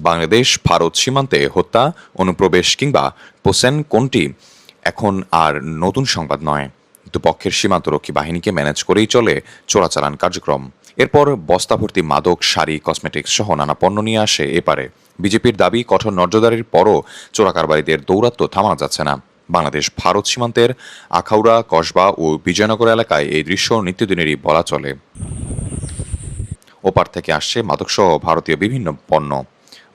বাংলাদেশ ভারত সীমান্তে হত্যা, অনুপ্রবেশ কিংবা পোসেন কোনটি এখন আর নতুন সংবাদ নয়। দুপক্ষের সীমান্তরক্ষী বাহিনীকে ম্যানেজ করেই চলে চোরাচালান কার্যক্রম। এরপর বস্তাভর্তি মাদক, শাড়ি, কসমেটিক্স সহ নানা পণ্য নিয়ে আসে এপারে। বিজেপির দাবি, কঠোর নজরদারির পরও চোরাকারবারীদের দৌরাত্ম্য থামানো যাচ্ছে না। বাংলাদেশ ভারত সীমান্তের আখাউড়া, কসবা ও বিজয়নগর এলাকায় এই দৃশ্য নিত্যদিনেরই বলা চলে। ওপার থেকে আসছে মাদকসহ ভারতীয় বিভিন্ন পণ্য।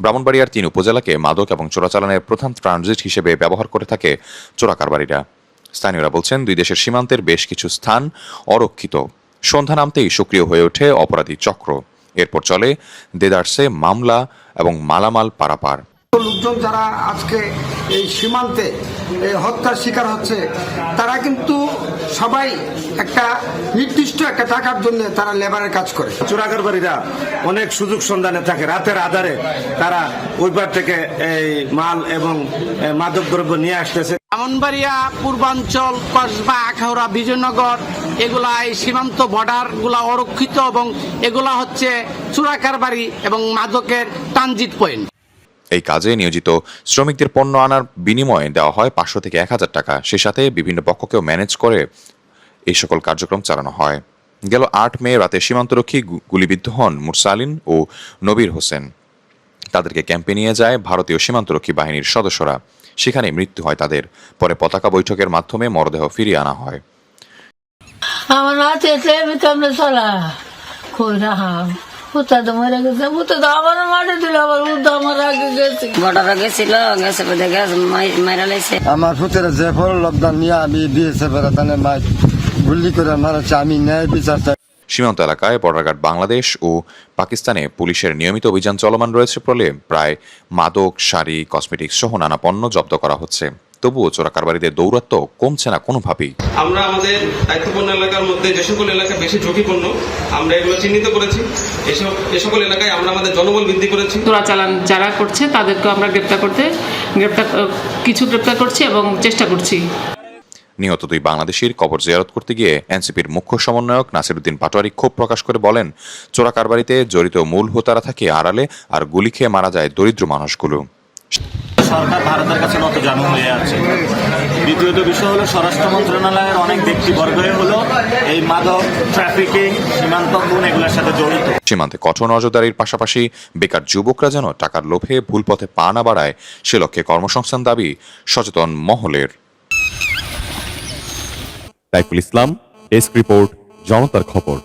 ব্রাহ্মণবাড়িয়ার ৩ উপজেলাকে মাদক এবং চোরাচালানের প্রধান ট্রানজিট হিসেবে ব্যবহার করে থাকে চোরাকারবারীরা। স্থানীয়রা বলছেন, দুই দেশের সীমান্তের বেশ কিছু স্থান অরক্ষিত। সন্ধ্যা নামতেই সক্রিয় হয়ে ওঠে অপরাধী চক্র। এরপর চলে দেদারসে মামলা এবং মালামাল পারাপার। লোকজন যারা আজকে এই সীমান্তে হত্যার শিকার হচ্ছে, তারা কিন্তু সবাই একটা নির্দিষ্ট একটা টাকার জন্য তারা লেবারের কাজ করে। চোরাকারবারীরা অনেক সুযোগ সন্ধানে থাকে, রাতের আধারে তারা ওইবার থেকে এই মাল এবং মাদক দ্রব্য নিয়ে আসতেছে। ব্রাহ্মণবাড়িয়া, পূর্বাঞ্চল, কসবা, আখাউড়া, বিজয়নগর, এগুলা এই সীমান্ত বর্ডার গুলা অরক্ষিত এবং এগুলা হচ্ছে চোরাকারবারী এবং মাদকের ট্রানজিট পয়েন্ট। এই কাজে নিয়োজিত শ্রমিকদের পণ্য আনার বিনিময়ে দেওয়া হয় ৫০০ থেকে ১,০০০ টাকা। সে সাথে বিভিন্ন পক্ষকেও ম্যানেজ করে এই সকল কার্যক্রম চালানো হয়। গেল ৮ মে রাতে সীমান্তরক্ষী গুলিবিদ্ধ হন মুরসালিন ও নবীর হোসেন। তাদেরকে ক্যাম্পে নিয়ে যায় ভারতীয় সীমান্তরক্ষী বাহিনীর সদস্যরা। সেখানে মৃত্যু হয় তাদের। পরে পতাকা বৈঠকের মাধ্যমে মরদেহ ফিরিয়ে আনা হয়। আমার হাতে চলা মরে গেছে, আমার মাঠে দিল, আবার আমার আগে গেছে, বর্ডারে গেছিল, গেছে মারা লাইছে। আমার পুতের যে ফল লকডাউন নিয়ে আমি দিয়েছে বেড়াতানে মাই গুলি করে মারাচ্ছে, আমি ন্যায় বিচার চাই। সীমান্ত এলাকায় বর্ডার গার্ড বাংলাদেশ ও পাকিস্তানে পুলিশের নিয়মিত অভিযান চলমান রয়েছে বলে প্রায় মাদক, শাড়ি, কসমেটিক্স সহ নানা পণ্য জব্দ করা হচ্ছে। তবুও চোরাকারবারীদের দৌরাত্ম্য কমছে না কোনোভাবেই। আমরা আমাদের দায়িত্বপূর্ণ এলাকার মধ্যে যে সকল এলাকা বেশি ঝুঁকিপূর্ণ আমরা এগুলো চিহ্নিত করেছি। এ সকল এলাকায় আমরা আমাদের জনবল বৃদ্ধি করেছি। চোরাচালান যারা করছে তাদেরকে আমরা গ্রেপ্তার করছি এবং চেষ্টা করছি। নিহত 2 বাংলাদেশির কবর জিয়ারত করতে গিয়ে এনসিপির মুখ্য সমন্বয়ক নাসিরউদ্দিন পাটোয়ারি ক্ষোভ প্রকাশ করে বলেন, চোরাকারবারীতে জড়িত মূল হোতারা থাকে আড়ালে, আর গুলি খেয়ে মারা যায় দরিদ্র মানুষগুলো। সরকার ভারতের কাছে নতজানু হয়ে আছে। দ্বিতীয়ত বিষয় হলো, স্বরাষ্ট্র মন্ত্রণালয়ের অনেক ব্যক্তিবর্গই হলো এই মাদক ট্রাফিকিং, সীমান্ত খুন এগুলোর সাথে জড়িত। সীমান্তে কঠোর নজরদারির পাশাপাশি বেকার যুবকরা যেন টাকার লোভে ভুল পথে পা না বাড়ায়, সে লক্ষ্যে কর্মসংস্থান দাবি সচেতন মহলের। সাইফুল ইসলাম, ডেস্ক রিপোর্ট, জনতার খবর।